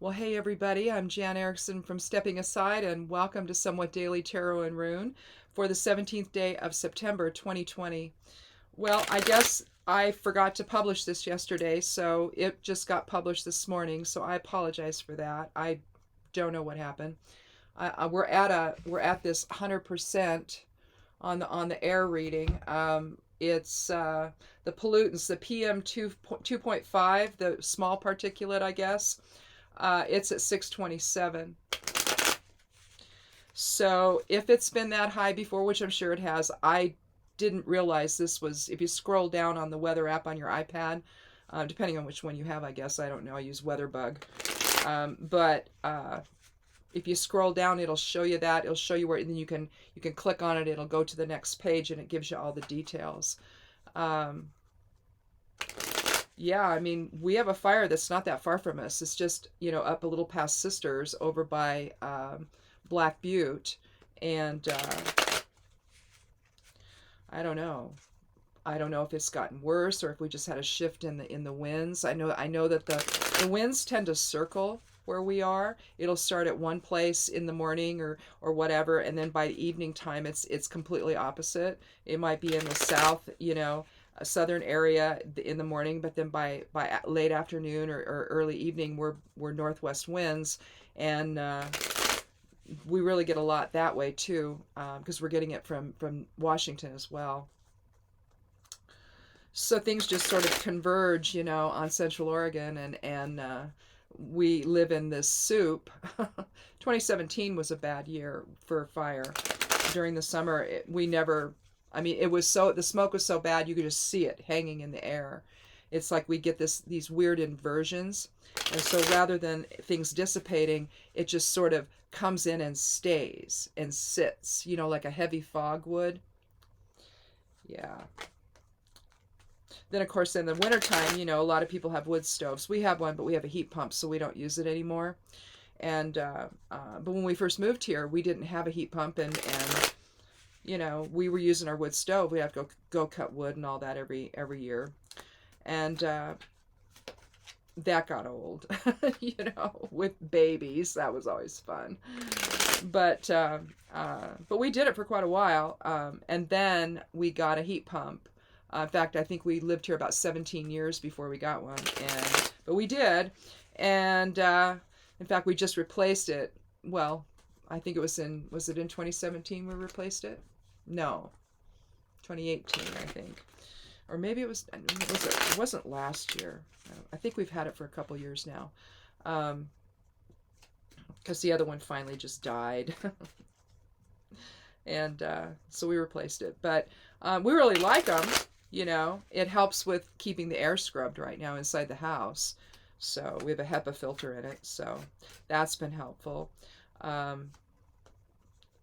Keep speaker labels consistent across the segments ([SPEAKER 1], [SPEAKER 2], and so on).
[SPEAKER 1] Well, hey everybody, I'm Jan Erickson from Stepping Aside, and welcome to Somewhat Daily Tarot and Rune for the 17th day of September 2020. Well, I guess I forgot to publish this yesterday, so it just got published this morning, so I apologize for that. I don't know what happened. We're at this 100% on the air reading. It's the pollutants, the PM 2.5, the small particulate, I guess. It's at 627. So if it's been that high before, which I'm sure it has, I didn't realize this was, if you scroll down on the weather app on your iPad, depending on which one you have, I guess, I don't know, I use WeatherBug. But if you scroll down, it'll show you that. It'll show you where, and then you can click on it. It'll go to the next page, and it gives you all the details. Yeah, I mean, we have a fire that's not that far from us. It's just, up a little past Sisters over by Black Butte. And I don't know. I don't know if it's gotten worse or if we just had a shift in the winds. I know that the winds tend to circle where we are. It'll start at one place in the morning or whatever, and then by the evening time it's completely opposite. It might be in the south, a southern area in the morning, but then by late afternoon or early evening we're northwest winds, and we really get a lot that way too, because we're getting it from Washington as well. So things just sort of converge, on Central Oregon, and we live in this soup. 2017 was a bad year for fire. During the summer, we never, I mean, the smoke was so bad you could just see it hanging in the air. It's like we get these weird inversions. And so rather than things dissipating, it just sort of comes in and stays and sits, like a heavy fog would. Yeah. Then, of course, in the wintertime, a lot of people have wood stoves. We have one, but we have a heat pump, so we don't use it anymore. And but when we first moved here, we didn't have a heat pump, and we were using our wood stove. We have to go cut wood and all that every year, and that got old. With babies, that was always fun. But we did it for quite a while, and then we got a heat pump. In fact, I think we lived here about 17 years before we got one, but we did, and in fact, we just replaced it. Well, I think was it in 2017 we replaced it? No, 2018, I think, or maybe it wasn't last year. I think we've had it for a couple years now, because the other one finally just died. And so we replaced it, but we really like them. It helps with keeping the air scrubbed right now inside the house. So we have a HEPA filter in it, so that's been helpful.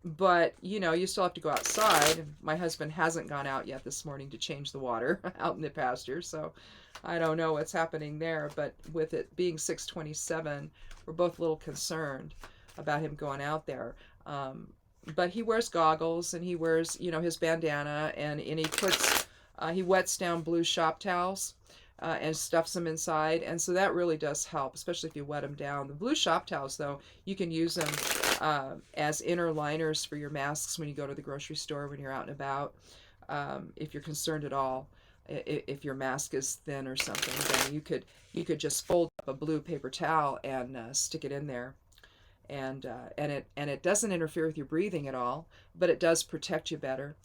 [SPEAKER 1] But, you still have to go outside. My husband hasn't gone out yet this morning to change the water out in the pasture, so I don't know what's happening there. But with it being 627, we're both a little concerned about him going out there. But he wears goggles, and he wears, his bandana, and he wets down blue shop towels and stuffs them inside, and so that really does help, especially if you wet them down. The blue shop towels, though, you can use them as inner liners for your masks when you go to the grocery store, when you're out and about. If you're concerned at all, if your mask is thin or something, then you could just fold up a blue paper towel and stick it in there. And it doesn't interfere with your breathing at all, but it does protect you better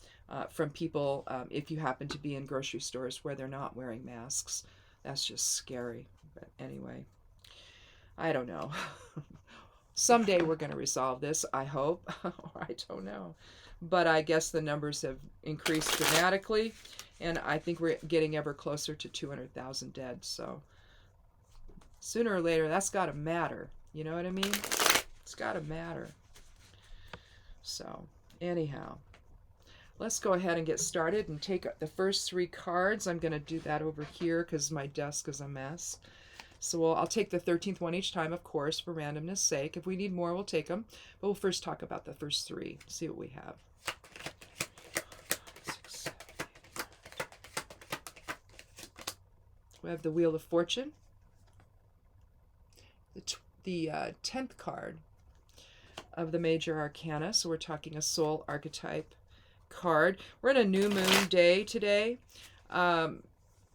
[SPEAKER 1] from people if you happen to be in grocery stores where they're not wearing masks. That's just scary. But anyway, I don't know. Someday we're going to resolve this, I hope. I don't know. But I guess the numbers have increased dramatically, and I think we're getting ever closer to 200,000 dead. So sooner or later, that's got to matter. You know what I mean? It's got to matter. So, anyhow, let's go ahead and get started and take the first three cards. I'm going to do that over here because my desk is a mess. So I'll take the 13th one each time, of course, for randomness sake. If we need more, we'll take them. But we'll first talk about the first three, see what we have. 6, 7, 8. We have the Wheel of Fortune, the 10th card of the major arcana. So we're talking a soul archetype card. We're in a new moon day today.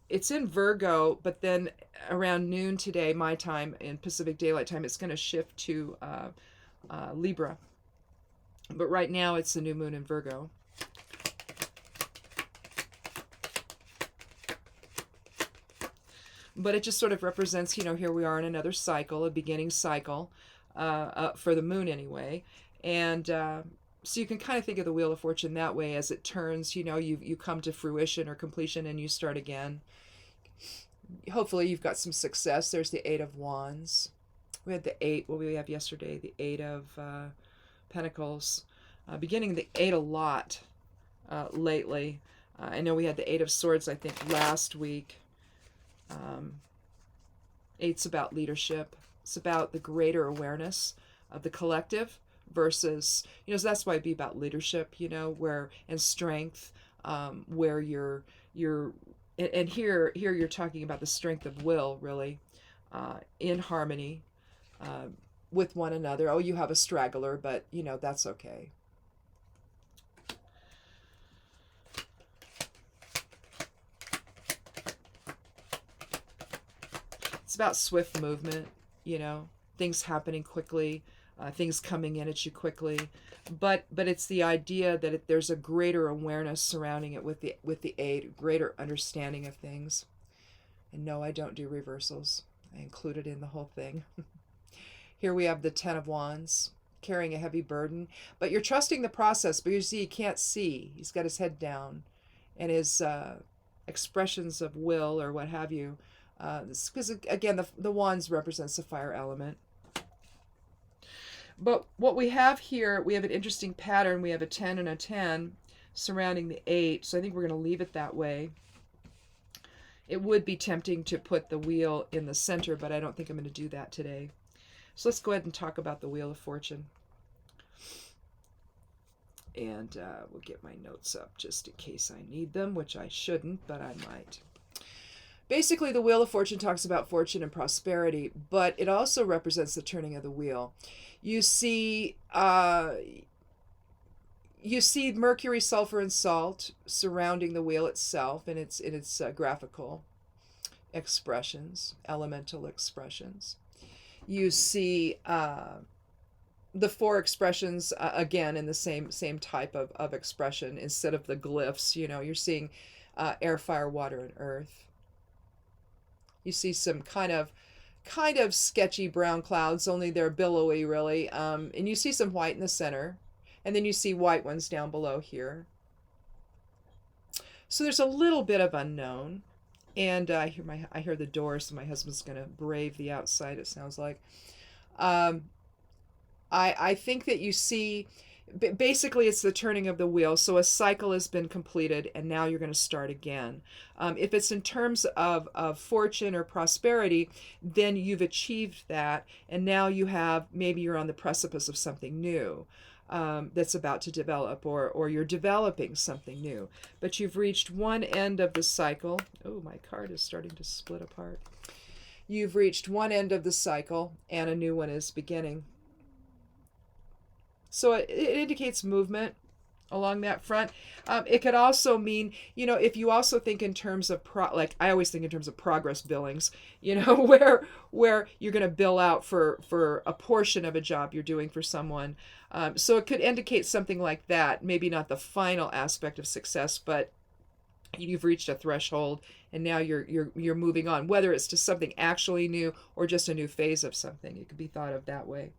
[SPEAKER 1] It's in Virgo, but then around noon today, my time, in Pacific Daylight Time, it's going to shift to Libra. But right now it's the new moon in Virgo. But it just sort of represents, here we are in another cycle, a beginning cycle, for the moon anyway. And so you can kind of think of the Wheel of Fortune that way. As it turns, you come to fruition or completion and you start again. Hopefully you've got some success. There's the Eight of Wands. We had the what we have yesterday, the Eight of Pentacles. Beginning the Eight a lot lately. I know we had the Eight of Swords, I think, last week. Eight's about leadership. It's about the greater awareness of the collective versus, so that's why it'd be about leadership, where, and strength, where you're, and here you're talking about the strength of will, really, in harmony, with one another. Oh, you have a straggler, but, that's okay. It's about swift movement, things happening quickly, things coming in at you quickly, but it's the idea that there's a greater awareness surrounding it with the Eight, greater understanding of things. And no, I don't do reversals. I include it in the whole thing. Here we have the Ten of Wands, carrying a heavy burden, but you're trusting the process. But you see, he can't see. He's got his head down, and his expressions of will or what have you. Because again, the wands represents the fire element. But what we have here, we have an interesting pattern. We have a 10 and a 10 surrounding the 8. So I think we're going to leave it that way. It would be tempting to put the wheel in the center, but I don't think I'm going to do that today. So let's go ahead and talk about the Wheel of Fortune. And we'll get my notes up just in case I need them, which I shouldn't, but I might. Basically, the Wheel of Fortune talks about fortune and prosperity, but it also represents the turning of the wheel. You see mercury, sulfur, and salt surrounding the wheel itself in its graphical expressions, elemental expressions. You see the 4 expressions again in the same type of expression instead of the glyphs. You're seeing air, fire, water, and earth. You see some kind of sketchy brown clouds, only they're billowy, really. And you see some white in the center. And then you see white ones down below here. So there's a little bit of unknown. And I hear the door, so my husband's going to brave the outside, it sounds like. I think that you see, basically it's the turning of the wheel. So a cycle has been completed and now you're going to start again. If it's in terms of fortune or prosperity, then you've achieved that. And now maybe you're on the precipice of something new that's about to develop, or you're developing something new. But you've reached one end of the cycle. Oh, my card is starting to split apart. You've reached one end of the cycle and a new one is beginning. So it indicates movement along that front. It could also mean, if you also think in terms of, like I always think in terms of progress billings, where you're going to bill out for a portion of a job you're doing for someone. So it could indicate something like that. Maybe not the final aspect of success, but you've reached a threshold and now you're moving on, whether it's to something actually new or just a new phase of something. It could be thought of that way.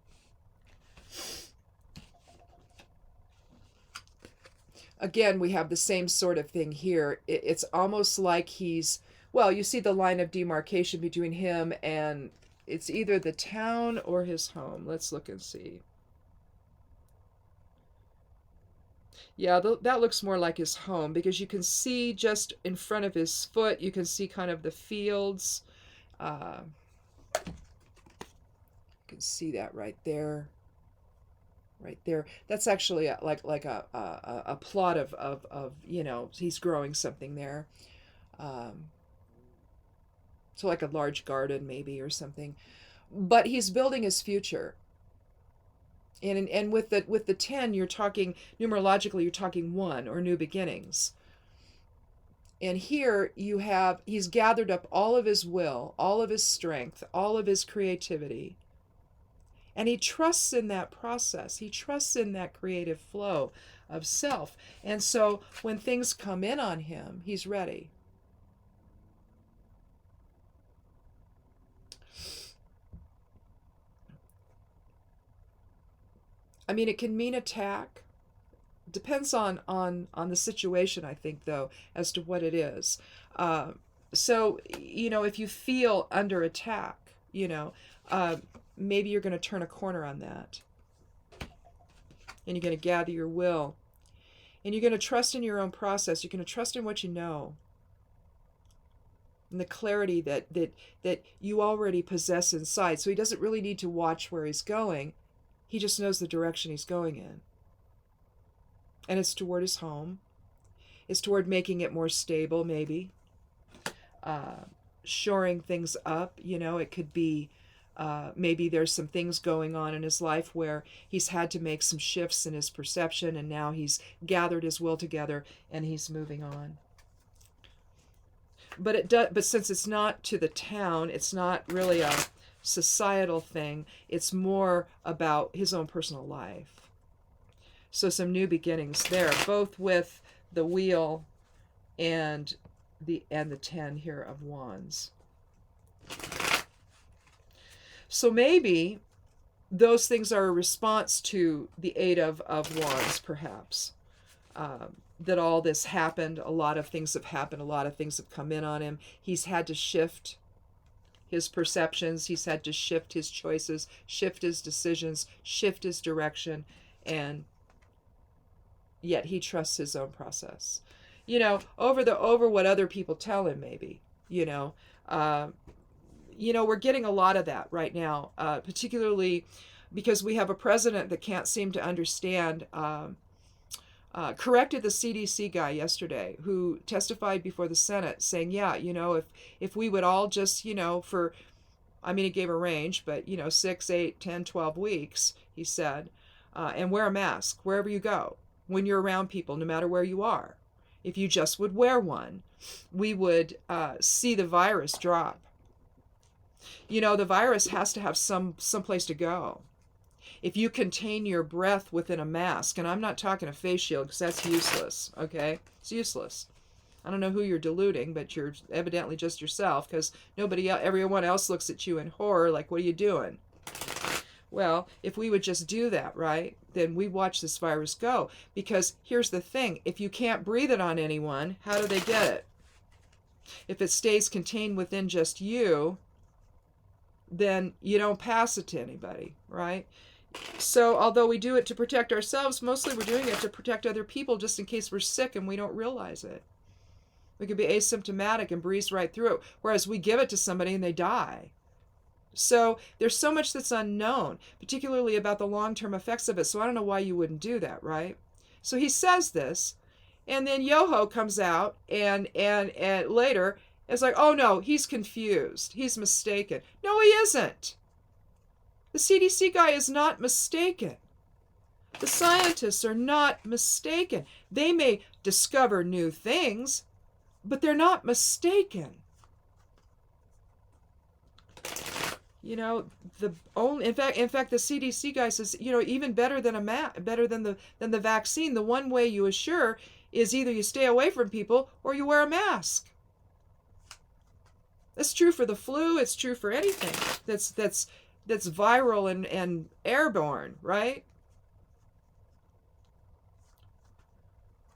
[SPEAKER 1] Again, we have the same sort of thing here. It's almost like you see the line of demarcation between him and it's either the town or his home. Let's look and see. Yeah, that looks more like his home because you can see just in front of his foot, you can see kind of the fields. You can see that right there. Right there. That's actually like a plot of he's growing something there. So like a large garden maybe or something. but he's building his future. And with the 10, you're talking numerologically, you're talking one, or new beginnings. And here you have, he's gathered up all of his will, all of his strength, all of his creativity. And he trusts in that process. He trusts in that creative flow of self. And so when things come in on him, he's ready. I mean, it can mean attack. Depends on the situation, I think, though, as to what it is. So, if you feel under attack, maybe you're going to turn a corner on that. And you're going to gather your will. And you're going to trust in your own process. You're going to trust in what you know. And the clarity that you already possess inside. So he doesn't really need to watch where he's going. He just knows the direction he's going in. And it's toward his home. It's toward making it more stable, maybe. Shoring things up. It could be maybe there's some things going on in his life where he's had to make some shifts in his perception, and now he's gathered his will together and he's moving on. But since it's not to the town, it's not really a societal thing. It's more about his own personal life. So some new beginnings there, both with the wheel and the 10 here of wands. So maybe those things are a response to the 8 of wands, perhaps. That all this happened, a lot of things have happened, a lot of things have come in on him. He's had to shift his perceptions, he's had to shift his choices, shift his decisions, shift his direction, and yet he trusts his own process. Over what other people tell him, maybe. We're getting a lot of that right now, particularly because we have a president that can't seem to understand. Corrected the CDC guy yesterday who testified before the Senate saying, if we would all just, he gave a range, but, 6, 8, 10, 12 weeks, he said, and wear a mask wherever you go, when you're around people, no matter where you are. If you just would wear one, we would see the virus drop. The virus has to have some place to go. If you contain your breath within a mask, and I'm not talking a face shield because that's useless, okay? It's useless. I don't know who you're deluding, but you're evidently just yourself, because everyone else looks at you in horror like, what are you doing? Well, if we would just do that, right, then we watch this virus go. Because here's the thing, if you can't breathe it on anyone, how do they get it? If it stays contained within just you, then you don't pass it to anybody, right? So although we do it to protect ourselves, mostly we're doing it to protect other people just in case we're sick and we don't realize it. We could be asymptomatic and breeze right through it, whereas we give it to somebody and they die. So there's so much that's unknown, particularly about the long-term effects of it. So I don't know why you wouldn't do that, right? So he says this, and then Yoho comes out and later it's like, oh no, he's confused. He's mistaken. No, he isn't. The CDC guy is not mistaken. The scientists are not mistaken. They may discover new things, but they're not mistaken. In fact, the CDC guy says, even better than the vaccine. The one way you assure is either you stay away from people or you wear a mask. That's true for the flu. It's true for anything that's viral and airborne, right?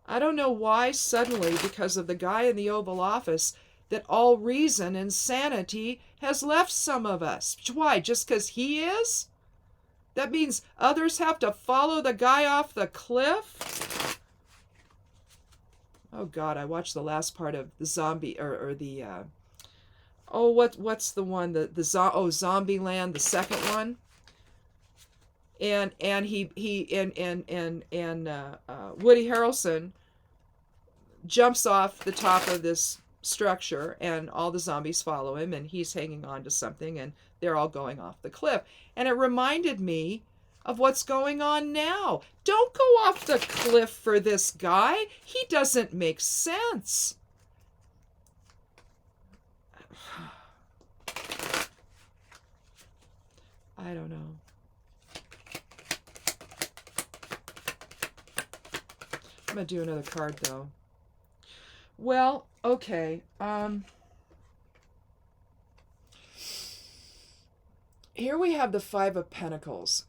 [SPEAKER 1] I don't know why suddenly, because of the guy in the Oval Office, that all reason and sanity has left some of us. Why? Just because he is? That means others have to follow the guy off the cliff? Oh God, I watched the last part of the zombie, or the... what's the one? Zombieland, the second one. And Woody Harrelson jumps off the top of this structure, and all the zombies follow him, and he's hanging on to something, and they're all going off the cliff. And it reminded me of what's going on now. Don't go off the cliff for this guy. He doesn't make sense. I don't know. I'm going to do another card, though. Well, okay. Here we have the Five of Pentacles.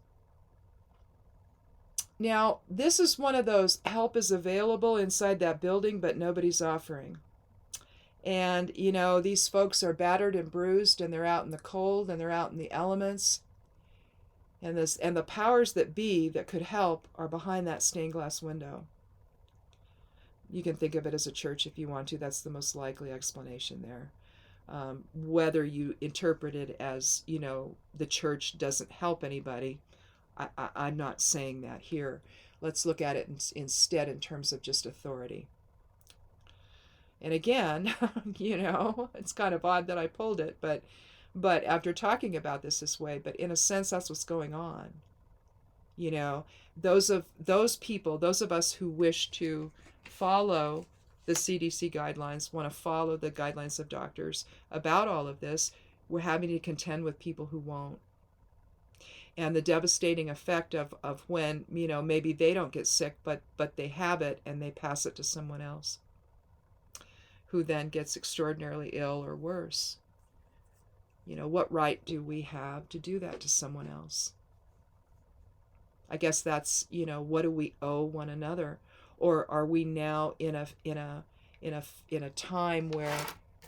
[SPEAKER 1] Now, this is one of those help is available inside that building, but nobody's offering. And, you know, these folks are battered and bruised, and they're out in the cold, and they're out in the elements. And the powers that be that could help are behind that stained glass window. You can think of it as a church if you want to. That's the most likely explanation there. Whether you interpret it as, you know, the church doesn't help anybody, I'm not saying that here. Let's look at it instead in terms of just authority. And again, you know, it's kind of odd that I pulled it, but after talking about this way, but in a sense, that's what's going on. You know, those people, those of us who wish to follow the CDC guidelines, want to follow the guidelines of doctors about all of this, we're having to contend with people who won't. And the devastating effect of when, you know, maybe they don't get sick, but they have it and they pass it to someone else who then gets extraordinarily ill or worse. You know, what right do we have to do that to someone else? I guess that's, you know, what do we owe one another? Or are we now in a time where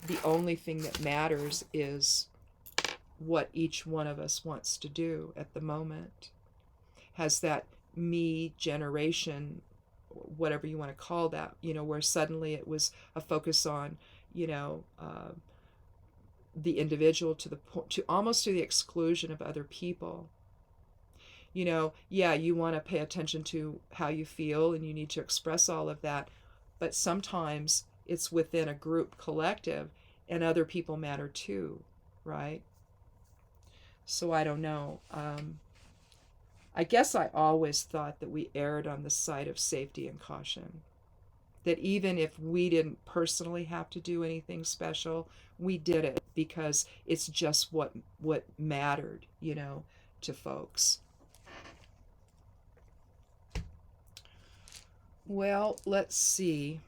[SPEAKER 1] the only thing that matters is what each one of us wants to do at the moment? Has that me generation, whatever you want to call that, you know, where suddenly it was a focus on, you know, the individual to almost to the exclusion of other people. You know, yeah, you want to pay attention to how you feel and you need to express all of that, but sometimes it's within a group collective and other people matter too, right? So I don't know. I guess I always thought that we erred on the side of safety and caution. That even if we didn't personally have to do anything special, we did it because it's just what mattered, you know, to folks. Well, let's see.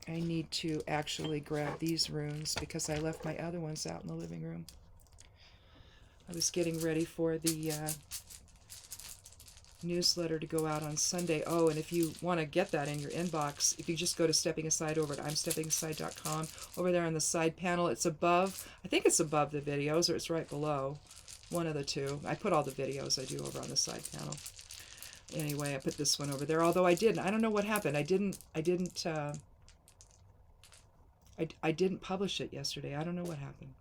[SPEAKER 1] I need to actually grab these runes because I left my other ones out in the living room. I was getting ready for the newsletter to go out on Sunday. Oh, and if you want to get that in your inbox, if you just go to Stepping Aside over at imsteppingaside.com, over there on the side panel, it's above, I think it's above the videos, or it's right below, one of the two. I put all the videos I do over on the side panel. Anyway, I put this one over there, although I don't know what happened. I didn't publish it yesterday. I don't know what happened.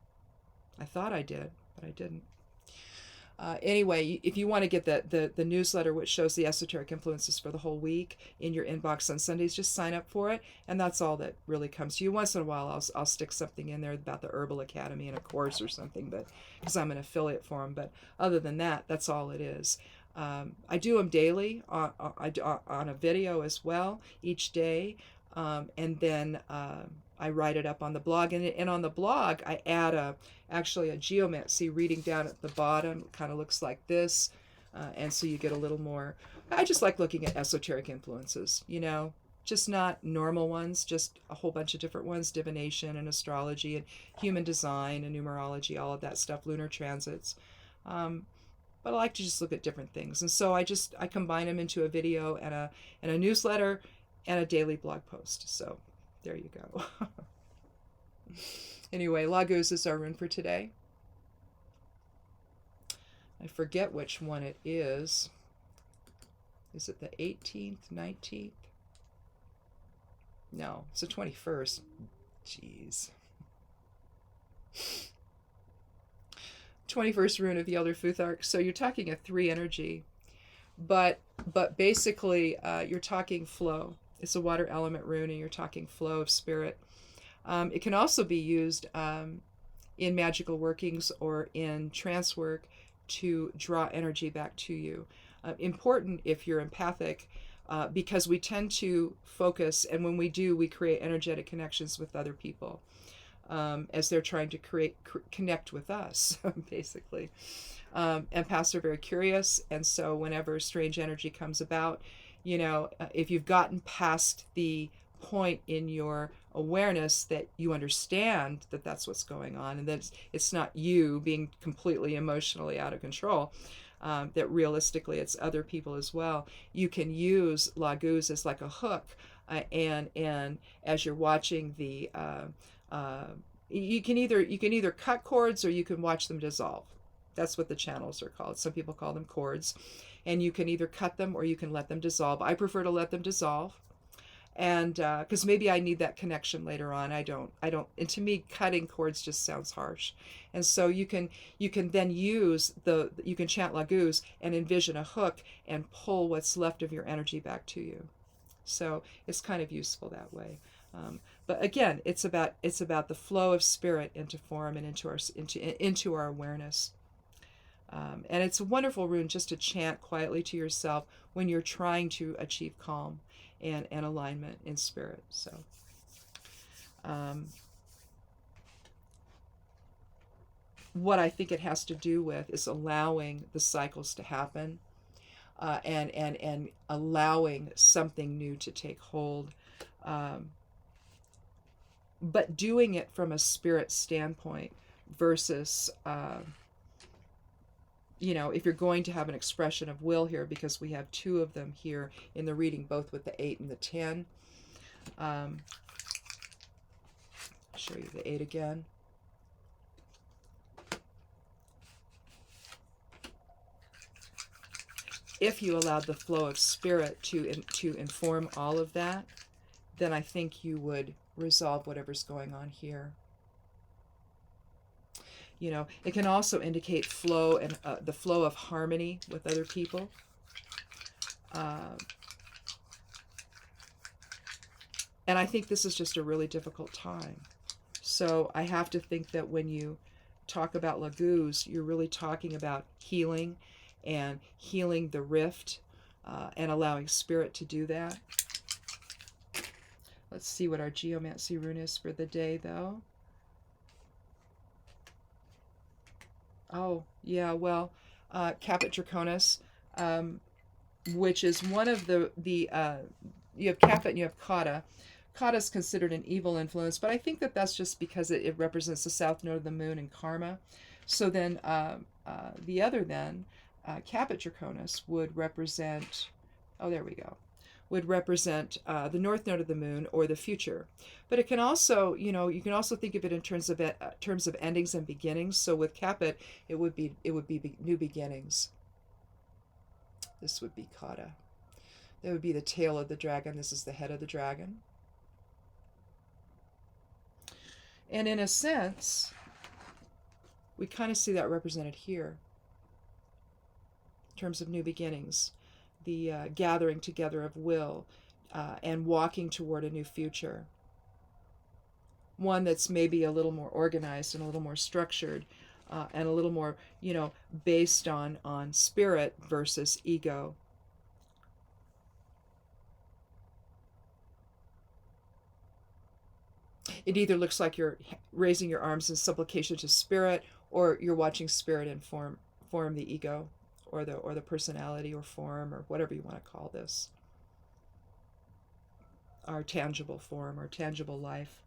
[SPEAKER 1] I thought I did, but I didn't. Anyway, if you want to get the newsletter, which shows the esoteric influences for the whole week in your inbox on Sundays, just sign up for it, and that's all that really comes to you. Once in a while, I'll stick something in there about the Herbal Academy in a course or something, but because I'm an affiliate for them. But other than that, that's all it is. I do them daily on a video as well each day, and then I write it up on the blog, and on the blog I add actually a geomancy reading down at the bottom. It kind of looks like this, and so you get a little more. I just like looking at esoteric influences, you know, just not normal ones, just a whole bunch of different ones: divination and astrology and human design and numerology, all of that stuff, lunar transits. But I like to just look at different things, and so I combine them into a video and a newsletter and a daily blog post. So there you go. Anyway, Laguz is our rune for today. I forget which one it is. Is it the 18th, 19th? No, it's the 21st. Jeez. 21st rune of the Elder Futhark. So you're talking a 3 energy, but basically you're talking flow. It's a water element rune, and you're talking flow of spirit. It can also be used in magical workings or in trance work to draw energy back to you. Important if you're empathic, because we tend to focus, and when we do, we create energetic connections with other people as they're trying to connect with us, basically. Empaths are very curious, and so whenever strange energy comes about, if you've gotten past the point in your awareness that you understand that that's what's going on, and that it's not you being completely emotionally out of control, that realistically it's other people as well, you can use laguz as like a hook, and as you're watching the you can either cut cords or you can watch them dissolve. That's what the channels are called. Some people call them cords, and you can either cut them or you can let them dissolve. I prefer to let them dissolve, and because maybe I need that connection later on. I don't, and to me cutting cords just sounds harsh. And so you can then use you can chant laguz and envision a hook and pull what's left of your energy back to you. So it's kind of useful that way. But again, it's about the flow of spirit into form and into our awareness. And it's a wonderful rune just to chant quietly to yourself when you're trying to achieve calm and alignment in spirit. So what I think it has to do with is allowing the cycles to happen, and allowing something new to take hold, but doing it from a spirit standpoint versus if you're going to have an expression of will here, because we have two of them here in the reading, both with the 8 and the 10. I'll show you the 8 again. If you allowed the flow of spirit to inform all of that, then I think you would resolve whatever's going on here. It can also indicate flow and the flow of harmony with other people. And I think this is just a really difficult time. So I have to think that when you talk about laguz, you're really talking about healing and healing the rift, and allowing spirit to do that. Let's see what our geomancy rune is for the day, though. Oh, yeah, well, Caput Draconis, which is one of the you have Caput and you have Kata. Kata is considered an evil influence, but I think that that's just because it represents the south node of the moon and karma. So then the other then, Caput Draconis would represent, oh, there we go, would represent the north node of the moon or the future. But it can also, you can also think of it in terms of endings and beginnings. So with Caput, it would be new beginnings. This would be Kata. That would be the tail of the dragon. This is the head of the dragon. And in a sense, we kind of see that represented here in terms of new beginnings, the gathering together of will, and walking toward a new future. One that's maybe a little more organized and a little more structured, and a little more, based on spirit versus ego. It either looks like you're raising your arms in supplication to spirit, or you're watching spirit inform the ego, or the personality, or form, or whatever you want to call this, our tangible form, our tangible life.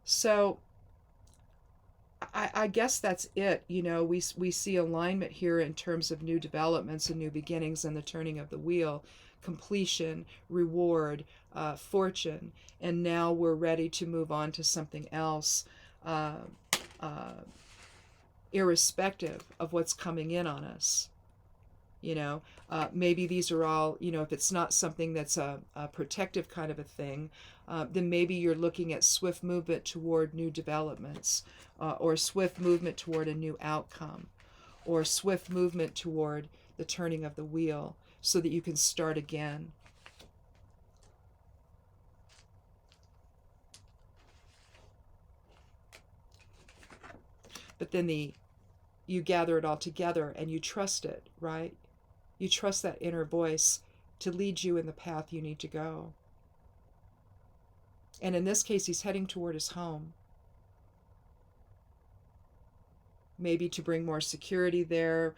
[SPEAKER 1] So I guess that's it. We see alignment here in terms of new developments and new beginnings and the turning of the wheel, completion, reward, fortune, and now we're ready to move on to something else, irrespective of what's coming in on us. Maybe these are all, if it's not something that's a protective kind of a thing, then maybe you're looking at swift movement toward new developments, or swift movement toward a new outcome, or swift movement toward the turning of the wheel so that you can start again. But then you gather it all together and you trust it, right? You trust that inner voice to lead you in the path you need to go. And in this case, he's heading toward his home. Maybe to bring more security there,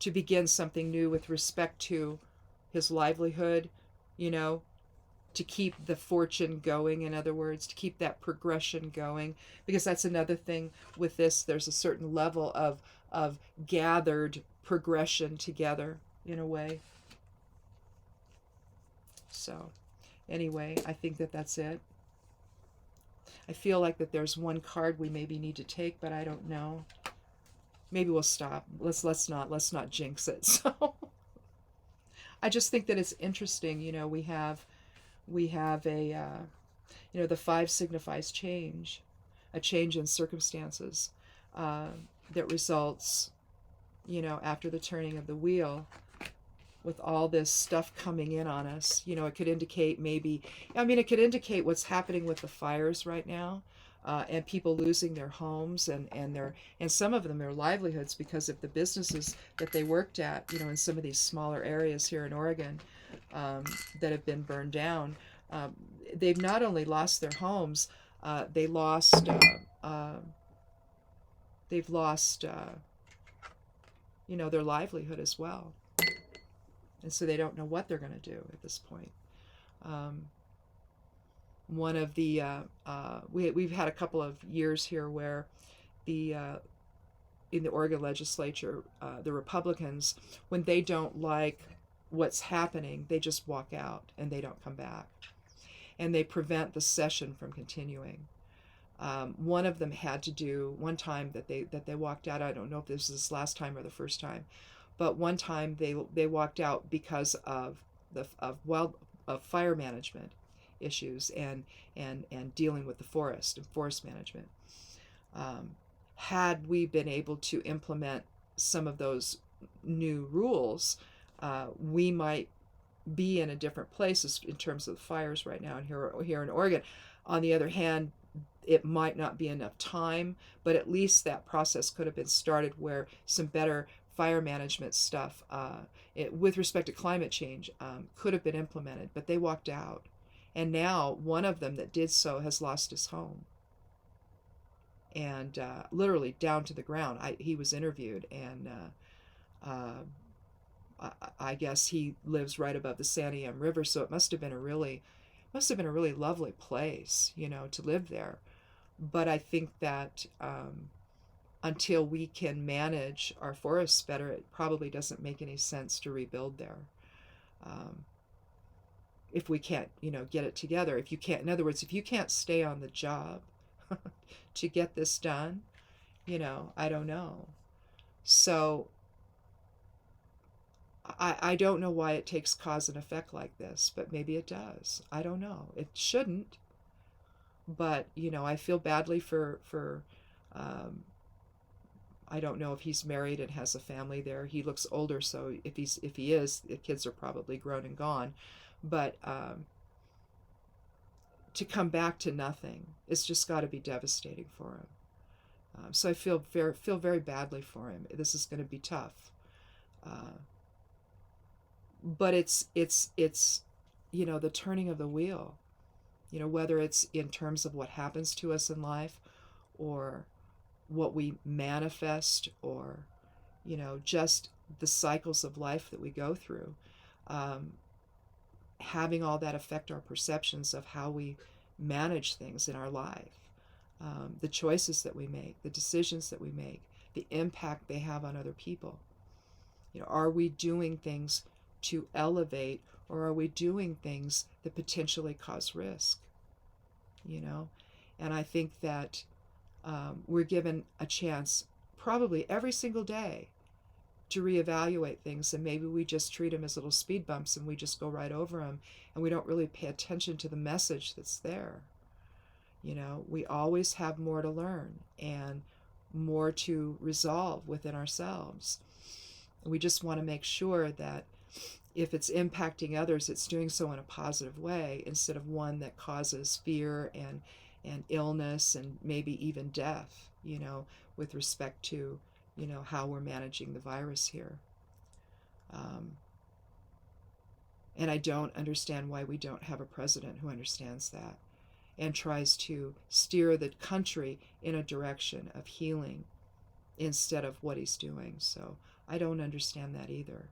[SPEAKER 1] to begin something new with respect to his livelihood, you know, to keep the fortune going, in other words, to keep that progression going. Because that's another thing with this, there's a certain level of gathered progression together in a way. So anyway, I think that that's it. I feel like that there's one card we maybe need to take, but I don't know. Maybe we'll stop. Let's not jinx it. So I just think that it's interesting. You know, we have a you know, the 5 signifies change, a change in circumstances that results, you know, after the turning of the wheel, with all this stuff coming in on us. You know, it could indicate maybe, I mean, it could indicate what's happening with the fires right now, and people losing their homes and some of them their livelihoods because of the businesses that they worked at, you know, in some of these smaller areas here in Oregon, that have been burned down. They've not only lost their homes, they've lost, you know, their livelihood as well. And so they don't know what they're going to do at this point. One of the we've had a couple of years here where the in the Oregon legislature, the Republicans, when they don't like what's happening, they just walk out and they don't come back, and they prevent the session from continuing. One of them had to do one time that they walked out. I don't know if this is the last time or the first time, but one time they walked out because of fire management issues and dealing with the forest and forest management. Had we been able to implement some of those new rules, we might be in a different place in terms of the fires right now here in Oregon. On the other hand, it might not be enough time, but at least that process could have been started where some better fire management stuff with respect to climate change could have been implemented, but they walked out. And now one of them that did so has lost his home. And literally down to the ground. He was interviewed, and I guess he lives right above the Santiam River, so it must have been a really lovely place, you know, to live there. But I think that until we can manage our forests better, it probably doesn't make any sense to rebuild there. If we can't, you know, get it together, if you can't, in other words, if you can't stay on the job to get this done, you know, I don't know. So I don't know why it takes cause and effect like this, but maybe it does. I don't know. It shouldn't. But, you know, I feel badly for I don't know if he's married and has a family there. He looks older, so if he is, the kids are probably grown and gone. But to come back to nothing, it's just got to be devastating for him. So I feel very badly for him. This is going to be tough. But it's you know, the turning of the wheel. You know, whether it's in terms of what happens to us in life, or what we manifest, or, you know, just the cycles of life that we go through, having all that affect our perceptions of how we manage things in our life, the choices that we make, the decisions that we make, the impact they have on other people. You know, are we doing things to elevate, or are we doing things that potentially cause risk? You know, and I think that we're given a chance probably every single day to reevaluate things, and maybe we just treat them as little speed bumps and we just go right over them, and we don't really pay attention to the message that's there. You know, we always have more to learn and more to resolve within ourselves. We just want to make sure that if it's impacting others, it's doing so in a positive way instead of one that causes fear and illness and maybe even death, with respect to, how we're managing the virus here. And I don't understand why we don't have a president who understands that and tries to steer the country in a direction of healing instead of what he's doing. So I don't understand that either.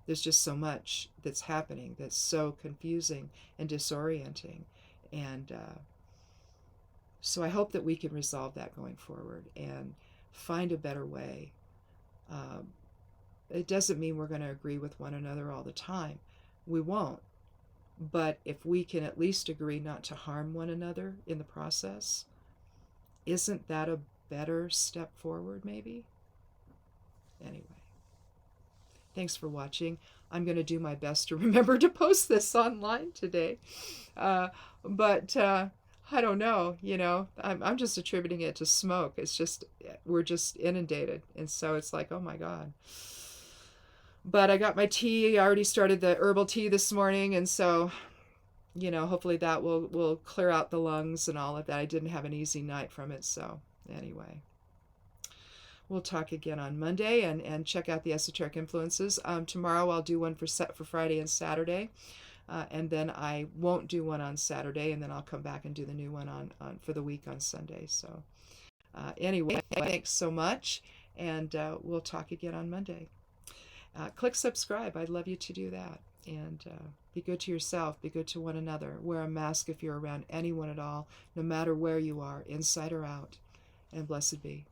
[SPEAKER 1] There's just so much that's happening that's so confusing and disorienting. And so I hope that we can resolve that going forward and find a better way. It doesn't mean we're going to agree with one another all the time. We won't. But if we can at least agree not to harm one another in the process, isn't that a better step forward, maybe? Anyway, thanks for watching. I'm going to do my best to remember to post this online today. But I don't know, I'm just attributing it to smoke. It's just, we're just inundated. And so it's like, oh my God. But I got my tea. I already started the herbal tea this morning. And so, hopefully that will clear out the lungs and all of that. I didn't have an easy night from it. So anyway, we'll talk again on Monday and check out the esoteric influences. Tomorrow I'll do one for Friday and Saturday. And then I won't do one on Saturday, and then I'll come back and do the new one on for the week on Sunday. So anyway, thanks so much, and we'll talk again on Monday. Click subscribe. I'd love you to do that. And be good to yourself. Be good to one another. Wear a mask if you're around anyone at all, no matter where you are, inside or out. And blessed be.